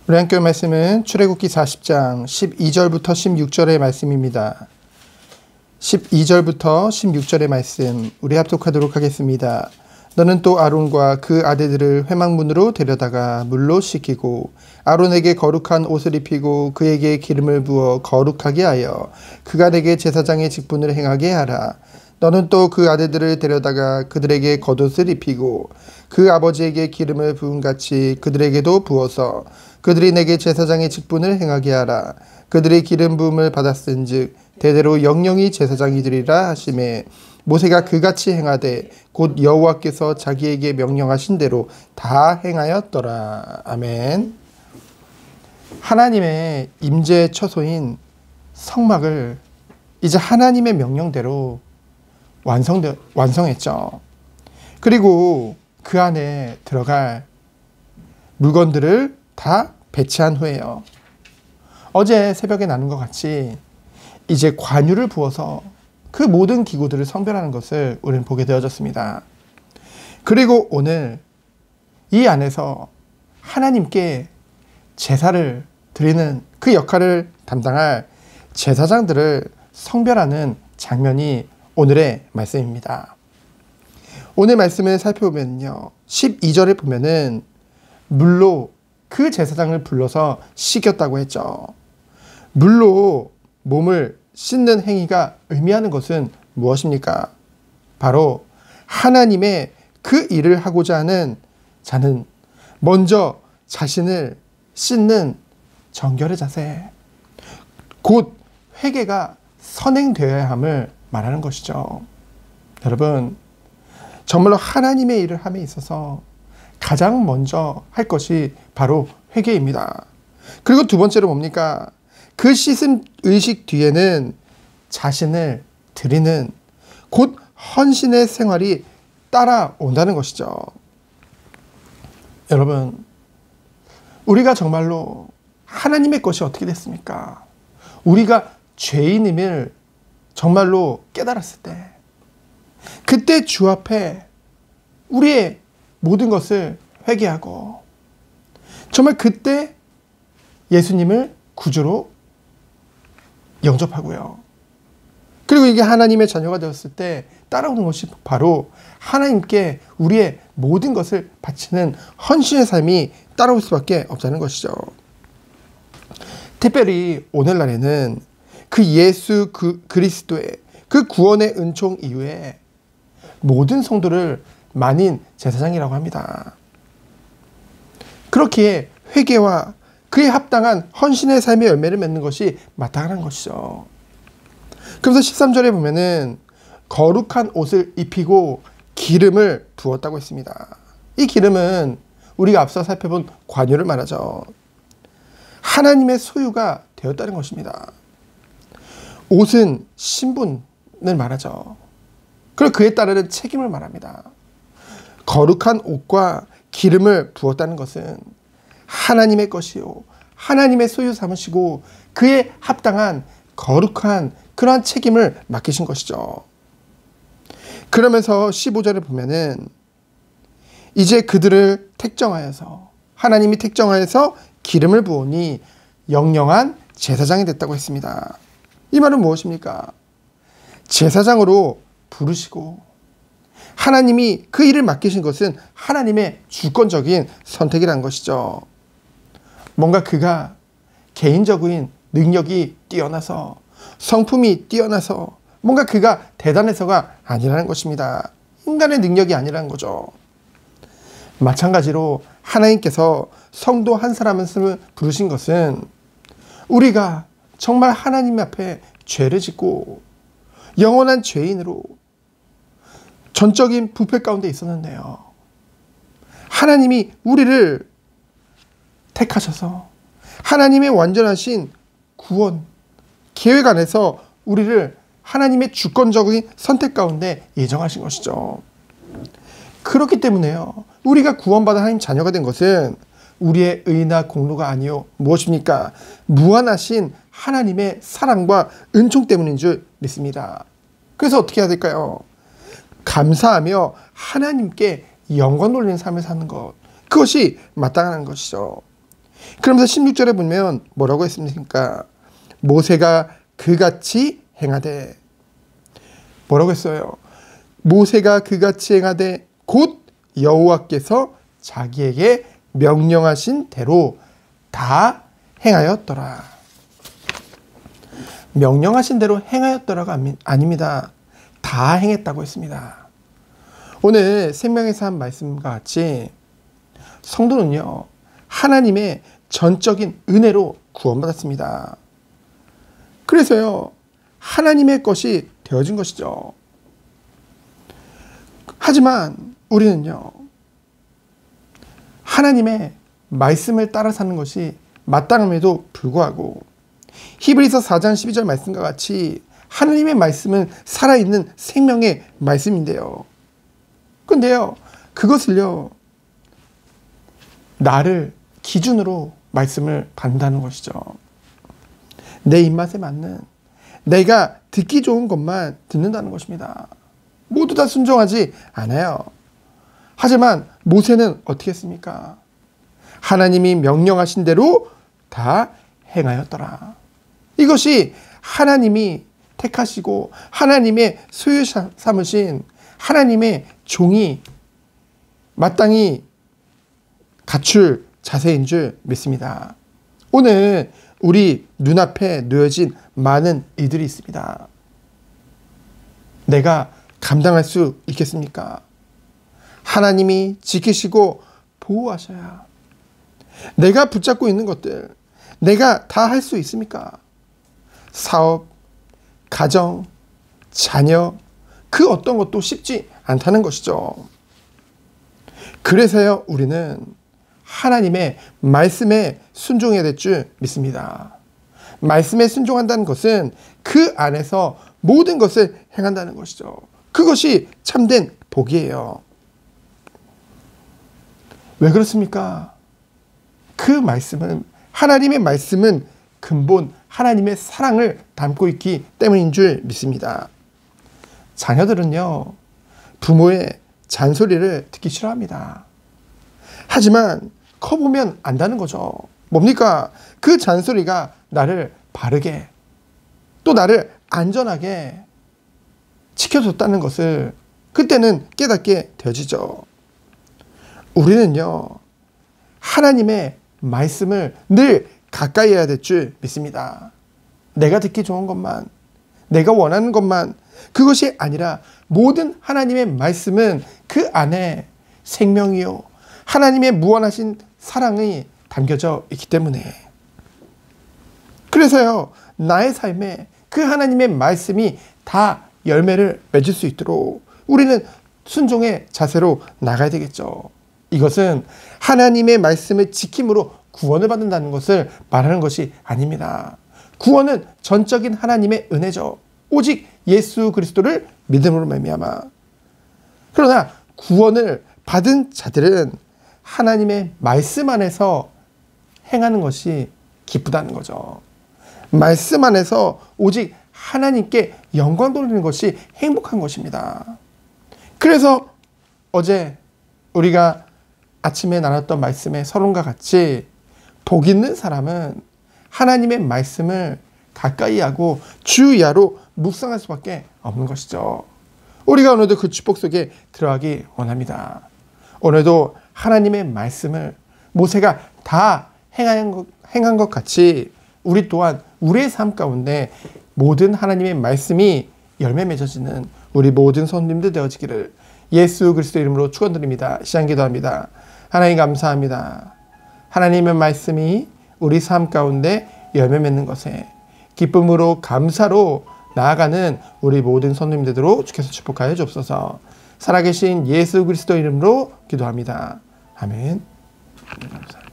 우리 함께 말씀은 출애굽기 40장 12절부터 16절의 말씀입니다. 12절부터 16절의 말씀 우리 합독하도록 하겠습니다. 너는 또 아론과 그 아들들을 회막문으로 데려다가 물로 씻기고 아론에게 거룩한 옷을 입히고 그에게 기름을 부어 거룩하게 하여 그가 내게 제사장의 직분을 행하게 하라. 너는 또 그 아들들을 데려다가 그들에게 겉옷을 입히고 그 아버지에게 기름을 부은 같이 그들에게도 부어서 그들이 내게 제사장의 직분을 행하게 하라. 그들이 기름 부음을 받았은즉 대대로 영영이 제사장이되리라 하시매 모세가 그같이 행하되 곧 여호와께서 자기에게 명령하신 대로 다 행하였더라. 아멘. 하나님의 임재 처소인 성막을 이제 하나님의 명령대로 완성했죠. 그리고 그 안에 들어갈 물건들을 다 배치한 후에요. 어제 새벽에 나눈 것 같이 이제 관유를 부어서 그 모든 기구들을 성별하는 것을 우리는 보게 되어졌습니다. 그리고 오늘 이 안에서 하나님께 제사를 드리는 그 역할을 담당할 제사장들을 성별하는 장면이 오늘의 말씀입니다. 오늘 말씀을 살펴보면요. 12절에 보면은 물로 그 제사장을 불러서 씻겼다고 했죠. 물로 몸을 씻는 행위가 의미하는 것은 무엇입니까? 바로 하나님의 그 일을 하고자 하는 자는 먼저 자신을 씻는 정결의 자세, 곧 회개가 선행되어야 함을 말하는 것이죠. 여러분, 정말로 하나님의 일을 함에 있어서 가장 먼저 할 것이 바로 회개입니다. 그리고 두 번째로 뭡니까? 그 씻음 의식 뒤에는 자신을 드리는 곧 헌신의 생활이 따라온다는 것이죠. 여러분, 우리가 정말로 하나님의 것이 어떻게 됐습니까? 우리가 죄인임을 정말로 깨달았을 때, 그때 주 앞에 우리의 모든 것을 회개하고 정말 그때 예수님을 구주로 영접하고요. 그리고 이게 하나님의 자녀가 되었을 때 따라오는 것이 바로 하나님께 우리의 모든 것을 바치는 헌신의 삶이 따라올 수밖에 없다는 것이죠. 특별히 오늘날에는 그 예수 그리스도의 그 구원의 은총 이후에 모든 성도를 만인 제사장이라고 합니다. 그렇기에 회개와 그에 합당한 헌신의 삶의 열매를 맺는 것이 마땅한 것이죠. 그래서 13절에 보면은 거룩한 옷을 입히고 기름을 부었다고 했습니다. 이 기름은 우리가 앞서 살펴본 관유를 말하죠. 하나님의 소유가 되었다는 것입니다. 옷은 신분을 말하죠. 그리고 그에 따르는 책임을 말합니다. 거룩한 옷과 기름을 부었다는 것은 하나님의 것이요 하나님의 소유 삼으시고 그에 합당한 거룩한 그러한 책임을 맡기신 것이죠. 그러면서 15절에 보면은 이제 그들을 택정하여서 하나님이 택정하여서 기름을 부으니 영영한 제사장이 됐다고 했습니다. 이 말은 무엇입니까? 제사장으로 부르시고 하나님이 그 일을 맡기신 것은 하나님의 주권적인 선택이라는 것이죠. 뭔가 그가 개인적인 능력이 뛰어나서 성품이 뛰어나서 뭔가 그가 대단해서가 아니라는 것입니다. 인간의 능력이 아니라는 거죠. 마찬가지로 하나님께서 성도 한 사람을 부르신 것은 우리가 정말 하나님 앞에 죄를 짓고 영원한 죄인으로 전적인 부패 가운데 있었는데요. 하나님이 우리를 택하셔서 하나님의 완전하신 구원 계획 안에서 우리를 하나님의 주권적인 선택 가운데 예정하신 것이죠. 그렇기 때문에요. 우리가 구원받은 하나님 자녀가 된 것은 우리의 의나 공로가 아니요 무엇입니까? 무한하신 하나님의 사랑과 은총 때문인 줄 믿습니다. 그래서 어떻게 해야 될까요? 감사하며 하나님께 영광 돌리는 삶을 사는 것, 그것이 마땅한 것이죠. 그러면서 16절에 보면 뭐라고 했습니까? 모세가 그같이 행하되, 뭐라고 했어요? 모세가 그같이 행하되 곧 여호와께서 자기에게 명령하신 대로 다 행하였더라. 명령하신 대로 행하였더라가 아닙니다. 다 행했다고 했습니다. 오늘 생명의 삶 말씀과 같이 성도는요, 하나님의 전적인 은혜로 구원받았습니다. 그래서요, 하나님의 것이 되어진 것이죠. 하지만 우리는요, 하나님의 말씀을 따라 사는 것이 마땅함에도 불구하고 히브리서 4장 12절 말씀과 같이 하나님의 말씀은 살아있는 생명의 말씀인데요. 근데요, 그것을요, 나를 기준으로 말씀을 받는다는 것이죠. 내 입맛에 맞는, 내가 듣기 좋은 것만 듣는다는 것입니다. 모두 다 순종하지 않아요. 하지만 모세는 어떻게 했습니까? 하나님이 명령하신 대로 다 행하였더라. 이것이 하나님이 택하시고 하나님의 소유 삼으신 하나님의 종이 마땅히 갖출 자세인 줄 믿습니다. 오늘 우리 눈앞에 놓여진 많은 일들이 있습니다. 내가 감당할 수 있겠습니까? 하나님이 지키시고 보호하셔야. 내가 붙잡고 있는 것들, 내가 다 할 수 있습니까? 사업, 가정, 자녀, 그 어떤 것도 쉽지 않다는 것이죠. 그래서요, 우리는 하나님의 말씀에 순종해야 될 줄 믿습니다. 말씀에 순종한다는 것은 그 안에서 모든 것을 행한다는 것이죠. 그것이 참된 복이에요. 왜 그렇습니까? 그 말씀은, 하나님의 말씀은 근본 하나님의 사랑을 담고 있기 때문인 줄 믿습니다. 자녀들은요, 부모의 잔소리를 듣기 싫어합니다. 하지만 커보면 안다는 거죠. 뭡니까? 그 잔소리가 나를 바르게, 또 나를 안전하게 지켜줬다는 것을 그때는 깨닫게 되어지죠. 우리는요, 하나님의 말씀을 늘 가까이 해야 될 줄 믿습니다. 내가 듣기 좋은 것만, 내가 원하는 것만, 그것이 아니라 모든 하나님의 말씀은 그 안에 생명이요, 하나님의 무한하신 사랑이 담겨져 있기 때문에. 그래서요, 나의 삶에 그 하나님의 말씀이 다 열매를 맺을 수 있도록 우리는 순종의 자세로 나가야 되겠죠. 이것은 하나님의 말씀을 지킴으로 구원을 받는다는 것을 말하는 것이 아닙니다. 구원은 전적인 하나님의 은혜죠. 오직 예수 그리스도를 믿음으로 말미암아. 그러나 구원을 받은 자들은 하나님의 말씀 안에서 행하는 것이 기쁘다는 거죠. 말씀 안에서 오직 하나님께 영광 돌리는 것이 행복한 것입니다. 그래서 어제 우리가 아침에 나눴던 말씀의 서론과 같이 복 있는 사람은 하나님의 말씀을 가까이 하고 주야로 묵상할 수밖에 없는 것이죠. 우리가 오늘도 그 축복 속에 들어가기 원합니다. 오늘도 하나님의 말씀을 모세가 다 행한 것 같이 우리 또한 우리의 삶 가운데 모든 하나님의 말씀이 열매 맺어지는 우리 모든 손님들 되어지기를 예수 그리스도 이름으로 축원드립니다. 시간 기도합니다. 하나님 감사합니다. 하나님의 말씀이 우리 삶 가운데 열매 맺는 것에 기쁨으로 감사로 나아가는 우리 모든 손님들 되도록 주께서 축복하여 주옵소서. 살아계신 예수 그리스도 이름으로 기도합니다. 아멘. 감사합니다.